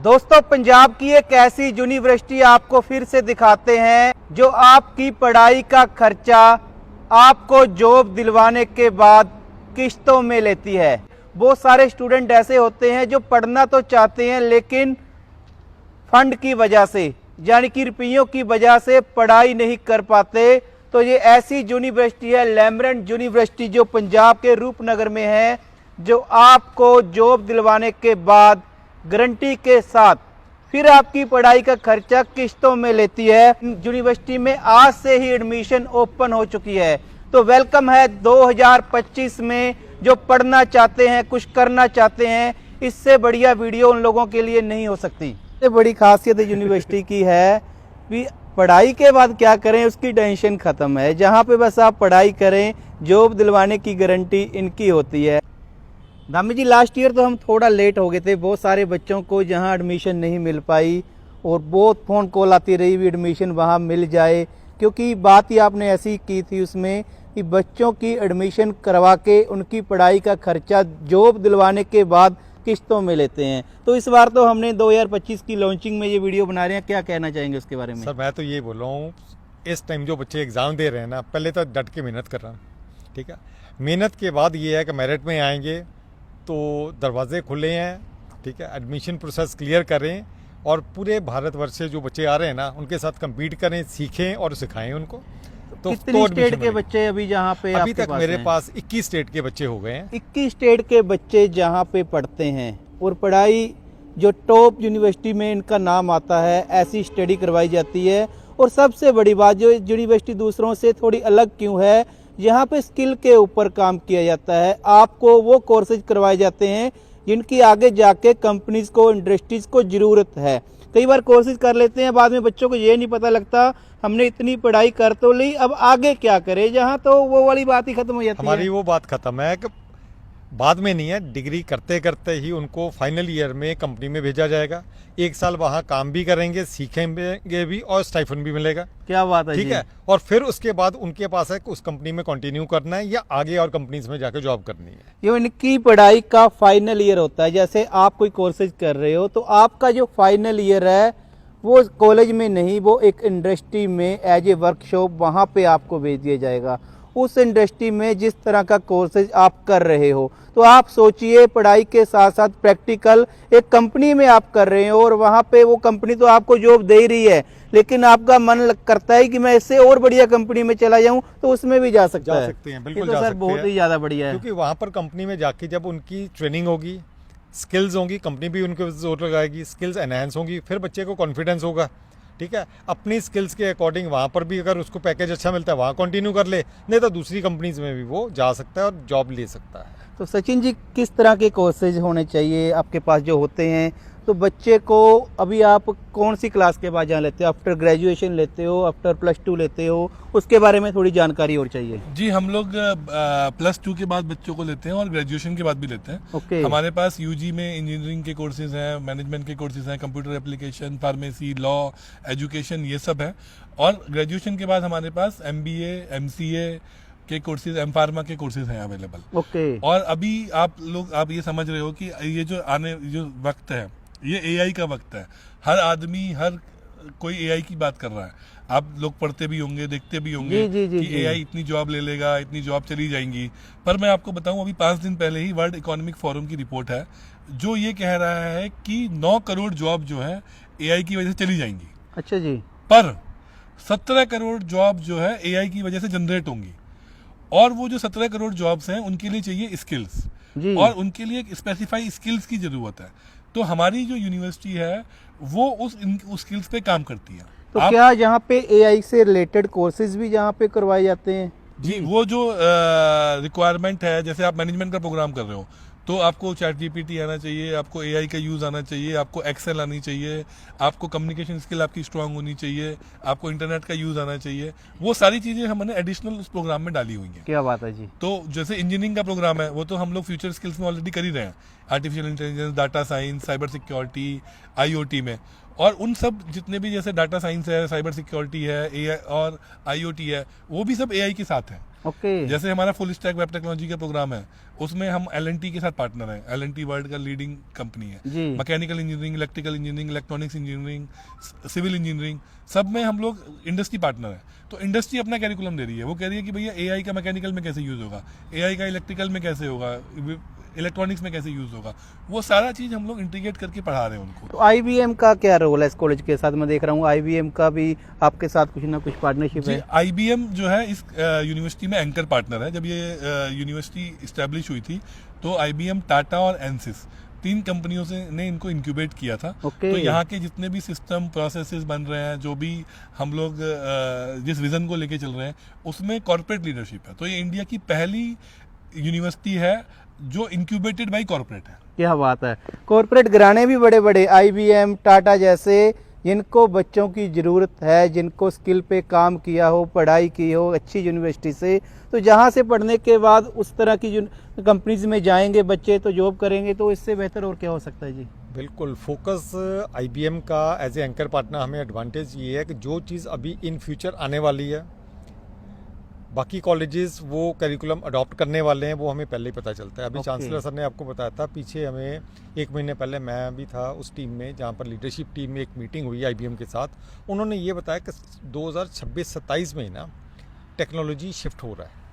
दोस्तों, पंजाब की एक ऐसी यूनिवर्सिटी आपको फिर से दिखाते हैं जो आपकी पढ़ाई का खर्चा आपको जॉब दिलवाने के बाद किश्तों में लेती है। बहुत सारे स्टूडेंट ऐसे होते हैं जो पढ़ना तो चाहते हैं लेकिन फंड की वजह से यानी कि रुपयों की वजह से पढ़ाई नहीं कर पाते। तो ये ऐसी यूनिवर्सिटी है लैमरन यूनिवर्सिटी जो पंजाब के रूपनगर में है, जो आपको जॉब दिलवाने के बाद गारंटी के साथ फिर आपकी पढ़ाई का खर्चा किश्तों में लेती है। यूनिवर्सिटी में आज से ही एडमिशन ओपन हो चुकी है। तो वेलकम है 2025 में। जो पढ़ना चाहते हैं, कुछ करना चाहते हैं, इससे बढ़िया वीडियो उन लोगों के लिए नहीं हो सकती। ये बड़ी खासियत यूनिवर्सिटी की है कि पढ़ाई के बाद क्या करें उसकी टेंशन खत्म है। जहाँ पे बस आप पढ़ाई करें, जॉब दिलवाने की गारंटी इनकी होती है। धामी जी, लास्ट ईयर तो हम थोड़ा लेट हो गए थे। बहुत सारे बच्चों को जहाँ एडमिशन नहीं मिल पाई और बहुत फ़ोन कॉल आती रही भी एडमिशन वहाँ मिल जाए, क्योंकि बात ही आपने ऐसी की थी उसमें कि बच्चों की एडमिशन करवा के उनकी पढ़ाई का खर्चा जॉब दिलवाने के बाद किस्तों में लेते हैं। तो इस बार तो हमने 2025 की लॉन्चिंग में ये वीडियो बना रहे हैं, क्या कहना चाहेंगे उसके बारे में? सर, मैं तो ये बोल रहा हूँ, इस टाइम जो बच्चे एग्ज़ाम दे रहे हैं ना, पहले तो डट के मेहनत कर रहा हूँ, ठीक है। मेहनत के बाद ये है कि मेरिट में आएंगे तो दरवाजे खुले हैं, ठीक है। एडमिशन प्रोसेस क्लियर करें और पूरे भारतवर्ष से जो बच्चे आ रहे हैं ना, उनके साथ कम्पीट करें, सीखें और सिखाएं उनको। तो कितनी स्टेट के बच्चे अभी जहाँ पे अभी तक मेरे पास 21 स्टेट के बच्चे हो गए हैं। 21 स्टेट के बच्चे जहाँ पे पढ़ते हैं और पढ़ाई जो टॉप यूनिवर्सिटी में इनका नाम आता है, ऐसी स्टडी करवाई जाती है। और सबसे बड़ी बात, जो यूनिवर्सिटी दूसरों से थोड़ी अलग क्यों है, यहाँ पे स्किल के ऊपर काम किया जाता है। आपको वो कोर्सेज करवाए जाते हैं जिनकी आगे जाके कंपनीज को, इंडस्ट्रीज को ज़रूरत है। कई बार कोर्सेज कर लेते हैं, बाद में बच्चों को ये नहीं पता लगता हमने इतनी पढ़ाई कर तो ली, अब आगे क्या करें, जहाँ तो वो वाली बात ही खत्म हो जाती है। हमारी वो बात खत्म है कि बाद में नहीं है, डिग्री करते करते ही उनको फाइनल ईयर में कंपनी में भेजा जाएगा। 1 साल वहाँ काम भी करेंगे, सीखेंगे भी और स्टाइफन भी मिलेगा। क्या बात है, ठीक है। और फिर उसके बाद उनके पास है कि उस कंपनी में कंटिन्यू करना है या आगे और कंपनीज में जाकर जॉब करनी है। ये इनकी पढ़ाई का फाइनल ईयर होता है। जैसे आप कोई कोर्सेज कर रहे हो तो आपका जो फाइनल ईयर है वो कॉलेज में नहीं, वो एक इंडस्ट्री में एज ए वर्कशॉप वहाँ पे आपको भेज दिया जाएगा। उस इंडस्ट्री में जिस तरह का कोर्सेज आप कर रहे हो, तो आप सोचिए पढ़ाई के साथ साथ प्रैक्टिकल एक कंपनी में आप कर रहे हो और वहाँ पे वो कंपनी तो आपको जॉब दे ही रही है, लेकिन आपका मन करता है कि मैं इससे और बढ़िया कंपनी में चला जाऊं, तो उसमें भी जा सकते हैं। बिल्कुल तो जा सर सकते बहुत हैं। ही ज़्यादा बढ़िया है, क्योंकि वहाँ पर कंपनी में जाके जब उनकी ट्रेनिंग होगी, स्किल्स होंगी, कंपनी भी उनके जोर लगाएगी, स्किल्स एनहेंस होंगी, फिर बच्चे को कॉन्फिडेंस होगा, ठीक है। अपनी स्किल्स के अकॉर्डिंग वहाँ पर भी अगर उसको पैकेज अच्छा मिलता है वहाँ कंटिन्यू कर ले, नहीं तो दूसरी कंपनीज में भी वो जा सकता है और जॉब ले सकता है। तो सचिन जी, किस तरह के कोर्सेज होने चाहिए आपके पास जो होते हैं? तो बच्चे को अभी आप कौन सी क्लास के बाद जहाँ लेते हो, आफ्टर ग्रेजुएशन लेते हो, आफ्टर +2 लेते हो, उसके बारे में थोड़ी जानकारी और चाहिए। जी, हम लोग +2 के बाद बच्चों को लेते हैं और ग्रेजुएशन के बाद भी लेते हैं। ओके। हमारे पास यूजी में इंजीनियरिंग के कोर्सेज हैं, मैनेजमेंट के कोर्सेज हैं, computer application, pharmacy, law, education, ये सब है। और ग्रेजुएशन के बाद हमारे पास MBA, MCA के कोर्सेज, M-Pharma के कोर्सेज हैं अवेलेबल। ओके। और अभी आप ये समझ रहे हो कि ये जो वक्त है, ये AI का वक्त है। हर आदमी, हर कोई AI की बात कर रहा है। आप लोग पढ़ते भी होंगे, देखते भी होंगे कि AI इतनी जॉब ले लेगा, इतनी जॉब चली जाएंगी। पर मैं आपको बताऊं, अभी 5 दिन पहले ही वर्ल्ड इकोनॉमिक फोरम की रिपोर्ट है जो ये कह रहा है कि 9 करोड़ जॉब जो है AI की वजह से चली जाएंगी। अच्छा जी। पर 17 करोड़ जॉब जो है AI की वजह से जनरेट होंगी। और वो जो 17 करोड़ जॉब्स हैं उनके लिए चाहिए स्किल्स, और उनके लिए एक स्पेसिफाई स्किल्स की जरूरत है। तो हमारी जो यूनिवर्सिटी है वो उस स्किल्स पे काम करती है। तो क्या यहाँ पे AI से रिलेटेड कोर्सेज भी यहाँ पे करवाए जाते हैं? जी, वो जो रिक्वायरमेंट है, जैसे आप मैनेजमेंट का प्रोग्राम कर रहे हो तो आपको ChatGPT आना चाहिए, आपको AI का यूज़ आना चाहिए, आपको एक्सेल आनी चाहिए, आपको कम्युनिकेशन स्किल आपकी स्ट्रांग होनी चाहिए, आपको इंटरनेट का यूज़ आना चाहिए। वो सारी चीज़ें हमने एडिशनल उस प्रोग्राम में डाली हुई हैं। क्या बात है जी। तो जैसे इंजीनियरिंग का प्रोग्राम है, वो तो हम लोग फ्यूचर स्किल्स में ऑलरेडी कर ही रहे हैं, artificial intelligence, data science, cyber security, IoT में। और उन सब जितने भी जैसे डाटा साइंस है, साइबर सिक्योरिटी है, AI और IoT है, वो भी सब AI के साथ है। ओके। जैसे हमारा फुल स्टैक वेब टेक्नोलॉजी का प्रोग्राम है, उसमें हम L&T के साथ पार्टनर हैं। L&T वर्ल्ड का लीडिंग कंपनी जी। है। Mechanical engineering, electrical engineering, electronics engineering, civil engineering, सब में हम लोग इंडस्ट्री पार्टनर है। तो इंडस्ट्री अपना कैरिकुलम दे रही है, वो कह रही है कि भैया AI का मैकेनिकल में कैसे यूज होगा, AI का इलेक्ट्रिकल में कैसे होगा, इलेक्ट्रॉनिक्स में कैसे यूज होगा, वो सारा चीज हम लोग इंटीग्रेट करके पढ़ा रहे हैं उनको। तो IBM का क्या रोल है इस कॉलेज के साथ? मैं देख रहा हूँ IBM का भी आपके साथ कुछ ना कुछ पार्टनरशिप है। IBM जो है इस यूनिवर्सिटी में एंकर पार्टनर है। जब ये यूनिवर्सिटी इस्टेब्लिश हुई थी तो IBM, टाटा और एनसिस 3 कंपनियों से ने इनको इंक्यूबेट किया था। ओके। तो यहाँ के जितने भी सिस्टम प्रोसेसेस बन रहे हैं, जो भी हम लोग जिस विजन को लेके चल रहे हैं, उसमें कॉर्पोरेट लीडरशिप है। तो ये इंडिया की पहली यूनिवर्सिटी है जो इंक्यूबेटेड बाय कॉर्पोरेट है। क्या बात है। कॉर्पोरेट घराने भी बड़े बड़े IBM, टाटा जैसे, जिनको बच्चों की ज़रूरत है, जिनको स्किल पे काम किया हो, पढ़ाई की हो अच्छी यूनिवर्सिटी से, तो जहाँ से पढ़ने के बाद उस तरह की कंपनीज में जाएंगे बच्चे तो जॉब करेंगे, तो इससे बेहतर और क्या हो सकता है जी? बिल्कुल। फोकस IBM का एज ए एंकर पार्टनर हमें एडवांटेज ये है कि जो चीज़ अभी इन फ्यूचर आने वाली है, बाकी कॉलेजेस वो करिकुलम अडॉप्ट करने वाले हैं, वो हमें पहले ही पता चलता है। अभी चांसलर सर ने आपको बताया था, पीछे हमें 1 महीने पहले मैं भी था उस टीम में जहाँ पर लीडरशिप टीम में एक मीटिंग हुई IBM के साथ। उन्होंने ये बताया कि 2026-27 में ना टेक्नोलॉजी शिफ्ट हो रहा है।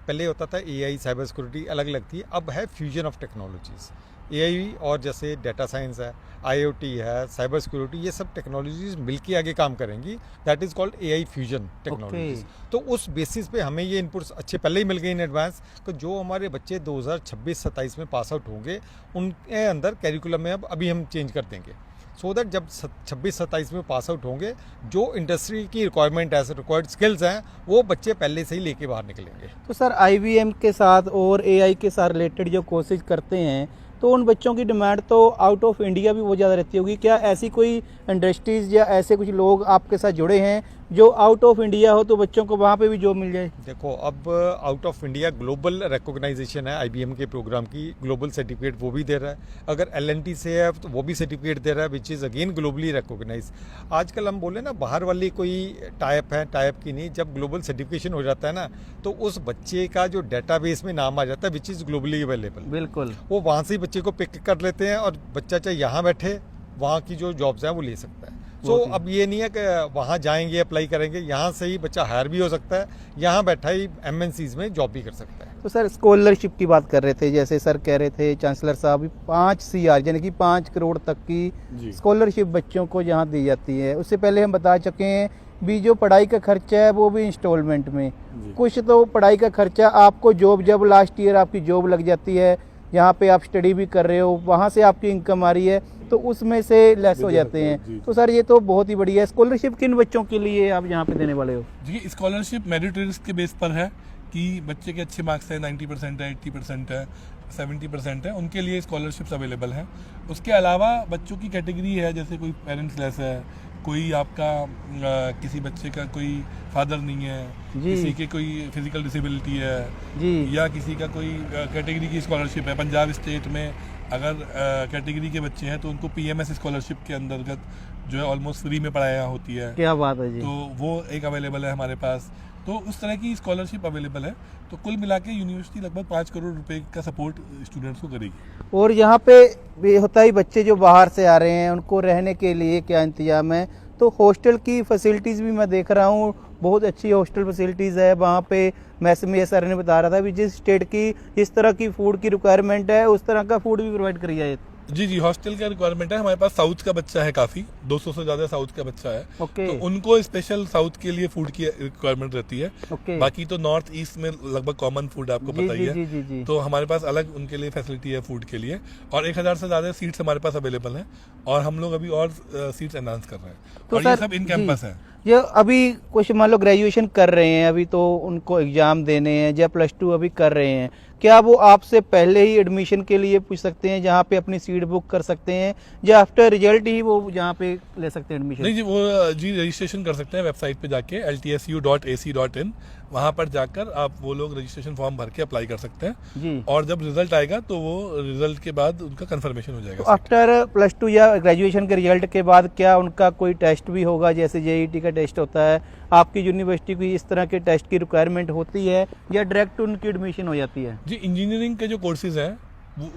पहले होता था AI, साइबर सिक्योरिटी अलग अलग थी, अब है फ्यूजन ऑफ टेक्नोलॉजीज़। AI और जैसे डेटा साइंस है, IoT है, साइबर सिक्योरिटी, ये सब टेक्नोलॉजीज मिलके आगे काम करेंगी। That is called AI fusion technologies. तो उस बेसिस पे हमें ये इनपुट्स अच्छे पहले ही मिल गए इन एडवांस कि जो हमारे बच्चे 2026-27 में पास आउट होंगे, उनके अंदर कैरिकुलम में अब अभी हम चेंज कर देंगे, सो दैट जब 26-27 में पास आउट होंगे, जो इंडस्ट्री की रिक्वायरमेंट है, रिक्वायर्ड स्किल्स हैं, वो बच्चे पहले से ही लेके बाहर निकलेंगे। तो सर IBM के साथ और AI के साथ रिलेटेड जो कोर्सेज करते हैं, तो उन बच्चों की डिमांड तो आउट ऑफ इंडिया भी बहुत ज़्यादा रहती होगी। क्या ऐसी कोई इंडस्ट्रीज़ या ऐसे कुछ लोग आपके साथ जुड़े हैं जो आउट ऑफ इंडिया हो, तो बच्चों को वहाँ पे भी जॉब मिल जाए? देखो, अब out of India global recognisation है IBM के प्रोग्राम की, ग्लोबल सर्टिफिकेट वो भी दे रहा है। अगर L&T से है तो वो भी सर्टिफिकेट दे रहा है, which is again globally recognise. आजकल हम बोले ना, बाहर वाली कोई टाइप है, टाइप की नहीं। जब ग्लोबल सर्टिफिकेशन हो जाता है ना, तो उस बच्चे का जो डेटाबेस में नाम आ जाता है, विच इज़ ग्लोबली अवेलेबल। बिल्कुल। वो वहाँ से ही बच्चे को पिक कर लेते हैं और बच्चा चाहे यहाँ बैठे, वहाँ की जो जॉब्स हैं वो ले सकता है। तो अब ये नहीं है कि वहाँ जाएंगे अप्लाई करेंगे, यहाँ से ही बच्चा हायर भी हो सकता है, यहाँ बैठा ही MNCs में जॉब भी कर सकता है। तो सर स्कॉलरशिप की बात कर रहे थे, जैसे सर कह रहे थे चांसलर साहब, 5 CR यानी कि 5 करोड़ तक की स्कॉलरशिप बच्चों को यहाँ दी जाती है। उससे पहले हम बता चुके हैं भी जो पढ़ाई का खर्चा है वो भी इंस्टॉलमेंट में, कुछ तो पढ़ाई का खर्चा आपको जॉब, जब लास्ट ईयर आपकी जॉब लग जाती है, यहाँ पे आप स्टडी भी कर रहे हो, वहाँ से आपकी इनकम आ रही है, तो उसमें से लेस हो जाते हैं। तो सर ये तो बहुत ही बढ़िया है। स्कॉलरशिप किन बच्चों के लिए आप यहाँ पे देने वाले हो? जी, स्कॉलरशिप मेरिट लिस्ट के बेस पर है कि बच्चे के अच्छे मार्क्स हैं, 90% है, 80% है, 70% है, उनके लिए स्कॉलरशिप्स अवेलेबल हैं। उसके अलावा बच्चों की कैटेगरी है, जैसे कोई पेरेंट्स लेस है, कोई आपका किसी बच्चे का कोई फादर नहीं है, किसी के कोई फिजिकल डिसेबिलिटी है जी, या किसी का कोई कैटेगरी की स्कॉलरशिप है। पंजाब स्टेट में अगर कैटेगरी के बच्चे हैं तो उनको PMS स्कॉलरशिप के अंतर्गत जो है ऑलमोस्ट फ्री में पढ़ाया होती है। क्या बात है जी। तो वो एक अवेलेबल है हमारे पास। तो उस तरह की स्कॉलरशिप अवेलेबल है। तो कुल मिला के यूनिवर्सिटी लगभग 5 करोड़ रुपए का सपोर्ट स्टूडेंट्स को करेगी। और यहाँ पे भी होता ही, बच्चे जो बाहर से आ रहे हैं उनको रहने के लिए क्या इंतजाम है? तो हॉस्टल की फैसिलिटीज़ भी मैं देख रहा हूँ, बहुत अच्छी हॉस्टल फैसिलिटीज़ है वहाँ पे। मैस में सर ने बता रहा था भी जिस स्टेट की जिस तरह की फूड की रिक्वायरमेंट है, उस तरह का फूड भी प्रोवाइड करी जाए। जी, हॉस्टल का रिक्वायरमेंट है। हमारे पास साउथ का बच्चा है, काफ़ी 200 से ज़्यादा साउथ का बच्चा है। ओके। तो उनको स्पेशल साउथ के लिए फूड की रिक्वायरमेंट रहती है। ओके। बाकी तो नॉर्थ ईस्ट में लगभग कॉमन फूड आपको पता ही है। जी। तो हमारे पास अलग उनके लिए फैसिलिटी है फूड के लिए, और 1000 से ज़्यादा सीट्स हमारे पास अवेलेबल हैं, और हम लोग अभी और सीट्स एनहांस कर रहे हैं। तो और ये सब इन कैंपस है। ये अभी कुछ मान लो ग्रेजुएशन कर रहे हैं, अभी तो उनको एग्जाम देने हैं, या +2 अभी कर रहे हैं, क्या वो आपसे पहले ही एडमिशन के लिए पूछ सकते हैं, जहाँ पे अपनी सीट बुक कर सकते हैं, या आफ्टर रिजल्ट ही वो जहाँ पे ले सकते हैं एडमिशन? नहीं जी, वो रजिस्ट्रेशन कर सकते हैं वेबसाइट पे जाके ltsu.ac.in, वहाँ पर जाकर आप वो लोग रजिस्ट्रेशन फॉर्म भर के अप्लाई कर सकते हैं जी। और जब रिजल्ट आएगा तो वो रिजल्ट के बाद उनका कंफर्मेशन हो जाएगा। तो आफ्टर +2 या ग्रेजुएशन के रिजल्ट के बाद क्या उनका कोई टेस्ट भी होगा, जैसे JET का टेस्ट होता है, आपकी यूनिवर्सिटी की इस तरह के टेस्ट की रिक्वायरमेंट होती है या डायरेक्ट उनकी एडमिशन हो जाती है? जी, इंजीनियरिंग के जो कोर्सेज हैं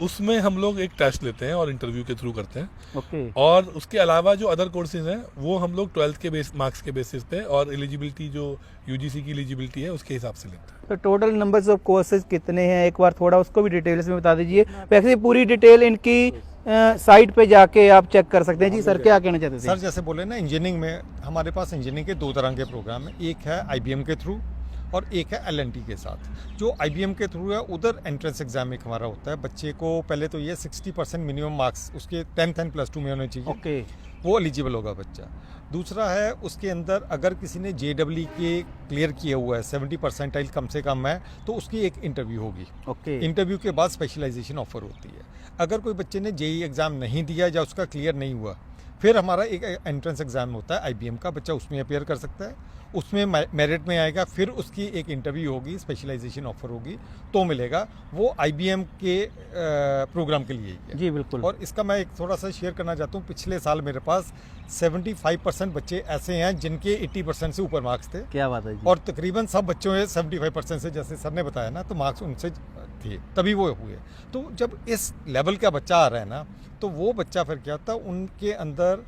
उसमें हम लोग एक टेस्ट लेते हैं और इंटरव्यू के थ्रू करते हैं। ओके। और उसके अलावा जो अदर कोर्सेज हैं वो हम लोग 12th के मार्क्स के बेसिस पे और एलिजिबिलिटी जो यूजीसी की एलिजिबिलिटी है उसके हिसाब से लेते हैं। तो टोटल नंबर्स ऑफ कोर्सेज कितने हैं, एक बार थोड़ा उसको भी डिटेल्स में बता दीजिए। वैसे पूरी डिटेल इनकी साइट पे जाके आप चेक कर सकते हैं। जी सर, क्या कहना चाहते थे? सर जैसे बोले ना, इंजीनियरिंग में हमारे पास इंजीनियरिंग के 2 तरह के प्रोग्राम हैं। एक है IBM के थ्रू और एक है LNT के साथ। जो IBM के थ्रू है उधर एंट्रेंस एग्जाम एक हमारा होता है। बच्चे को पहले तो ये 60% मिनिमम मार्क्स उसके 10th एंड +2 में होने चाहिए। ओके। वो एलिजिबल होगा बच्चा। दूसरा है उसके अंदर अगर किसी ने JEE के क्लियर किया हुआ है, 70 परसेंटाइल कम से कम है, तो उसकी एक इंटरव्यू होगी। ओके। इंटरव्यू के बाद स्पेशलाइजेशन ऑफर होती है। अगर कोई बच्चे ने JEE एग्ज़ाम नहीं दिया या उसका क्लियर नहीं हुआ, फिर हमारा एक एंट्रेंस एग्ज़ाम होता है IBM का, बच्चा उसमें अपेयर कर सकता है, उसमें मेरिट में आएगा, फिर उसकी एक इंटरव्यू होगी, स्पेशलाइजेशन ऑफर होगी तो मिलेगा। वो IBM के प्रोग्राम के लिए ही है। जी बिल्कुल। और इसका मैं एक थोड़ा सा शेयर करना चाहता हूँ। पिछले साल मेरे पास 75% बच्चे ऐसे हैं जिनके 80% से ऊपर मार्क्स थे। क्या बात है जी। और तकरीबन सब बच्चों में 75% से, जैसे सर ने बताया ना, तो मार्क्स उनसे थे तभी वो हुए। तो जब इस लेवल का बच्चा आ रहा है ना, तो वो बच्चा फिर क्या होता है, उनके अंदर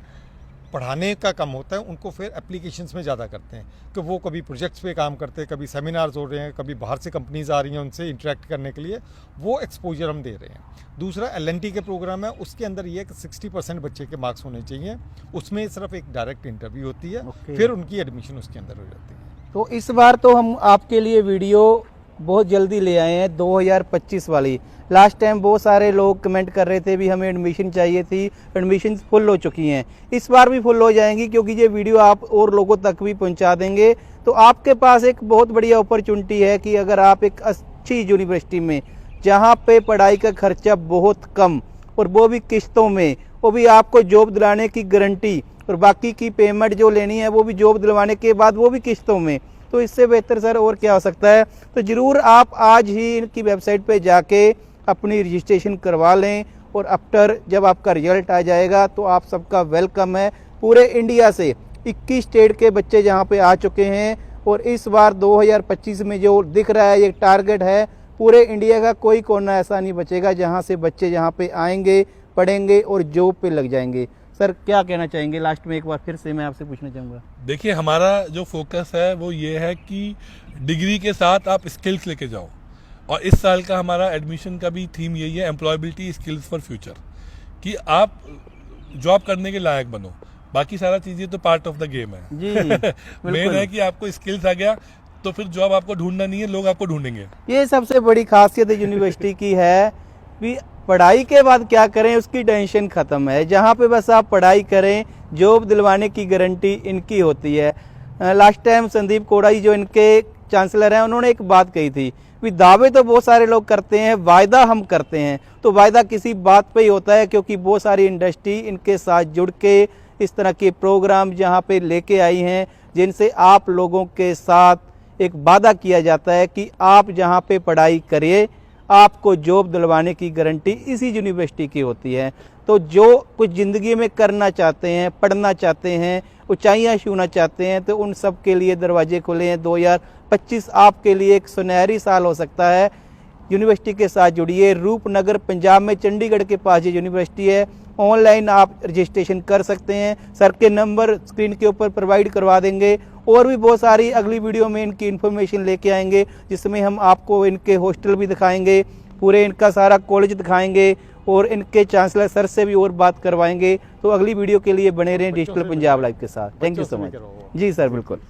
पढ़ाने का कम होता है, उनको फिर एप्लीकेशंस में ज़्यादा करते हैं कि वो कभी प्रोजेक्ट्स पे काम करते हैं, कभी सेमिनार्स हो रहे हैं, कभी बाहर से कंपनीज आ रही हैं उनसे इंटरेक्ट करने के लिए, वो एक्सपोजर हम दे रहे हैं। दूसरा LNT के प्रोग्राम है, उसके अंदर ये है कि 60% बच्चे के मार्क्स होने चाहिए। उसमें सिर्फ एक डायरेक्ट इंटरव्यू होती है, फिर उनकी एडमिशन उसके अंदर हो जाती है। तो इस बार तो हम आपके लिए वीडियो बहुत जल्दी ले आए हैं, 2025 वाली। लास्ट टाइम बहुत सारे लोग कमेंट कर रहे थे भी हमें एडमिशन चाहिए थी, एडमिशन फुल हो चुकी हैं। इस बार भी फुल हो जाएंगी क्योंकि ये वीडियो आप और लोगों तक भी पहुंचा देंगे। तो आपके पास एक बहुत बढ़िया अपॉर्चुनिटी है कि अगर आप एक अच्छी यूनिवर्सिटी में, जहां पे पढ़ाई का खर्चा बहुत कम और वो भी किस्तों में, वो भी आपको जॉब दिलाने की गारंटी, और बाकी की पेमेंट जो लेनी है वो भी जॉब दिलवाने के बाद वो भी किस्तों में, तो इससे बेहतर सर और क्या हो सकता है। तो ज़रूर आप आज ही इनकी वेबसाइट पे जाके अपनी रजिस्ट्रेशन करवा लें, और आफ्टर जब आपका रिजल्ट आ जाएगा तो आप सबका वेलकम है। पूरे इंडिया से 21 स्टेट के बच्चे जहां पे आ चुके हैं, और इस बार 2025 में जो दिख रहा है ये टारगेट है, पूरे इंडिया का कोई कोना ऐसा नहीं बचेगा जहां से बच्चे जहां पे आएंगे, पढ़ेंगे और जॉब पे लग जाएंगे। सर क्या कहना चाहेंगे लास्ट में, एक बार फिर से मैं आपसे पूछना चाहूँगा। देखिए, हमारा जो फोकस है वो ये है कि डिग्री के साथ आप स्किल्स लेके जाओ, और इस साल का हमारा एडमिशन का भी थीम यही है, एम्प्लॉयबिलिटी स्किल्स फॉर फ्यूचर, कि आप जॉब करने के लायक बनो। बाकी सारा चीजें तो पार्ट ऑफ द गेम है जी मेन है कि आपको स्किल्स आ गया तो फिर जॉब आपको ढूंढना नहीं है, लोग आपको ढूंढेंगे। ये सबसे बड़ी खासियत यूनिवर्सिटी की है कि पढ़ाई के बाद क्या करें उसकी टेंशन खत्म है। जहाँ पे बस आप पढ़ाई करें, जॉब दिलवाने की गारंटी इनकी होती है। लास्ट टाइम संदीप कोड़ाई जो इनके चांसलर हैं, उन्होंने एक बात कही थी कि दावे तो बहुत सारे लोग करते हैं, वायदा हम करते हैं। तो वायदा किसी बात पे ही होता है, क्योंकि बहुत सारी इंडस्ट्री इनके साथ जुड़ के इस तरह के प्रोग्राम जहाँ पे लेके आई हैं, जिनसे आप लोगों के साथ एक वादा किया जाता है कि आप जहाँ पे पढ़ाई करिए, आपको जॉब दिलवाने की गारंटी इसी यूनिवर्सिटी की होती है। तो जो कुछ ज़िंदगी में करना चाहते हैं, पढ़ना चाहते हैं, ऊंचाइयां छूना चाहते हैं, तो उन सब के लिए दरवाजे खुले हैं। 2025 आपके लिए एक सुनहरी साल हो सकता है। यूनिवर्सिटी के साथ जुड़िए। रूपनगर पंजाब में चंडीगढ़ के पास ये यूनिवर्सिटी है। ऑनलाइन आप रजिस्ट्रेशन कर सकते हैं। सर के नंबर स्क्रीन के ऊपर प्रोवाइड करवा देंगे, और भी बहुत सारी अगली वीडियो में इनकी इन्फॉर्मेशन लेके आएंगे, जिसमें हम आपको इनके हॉस्टल भी दिखाएंगे, पूरे इनका सारा कॉलेज दिखाएंगे, और इनके चांसलर सर से भी और बात करवाएंगे। तो अगली वीडियो के लिए बने रहें डिजिटल पंजाब लाइव के साथ। Thank you so much. जी सर, बिल्कुल।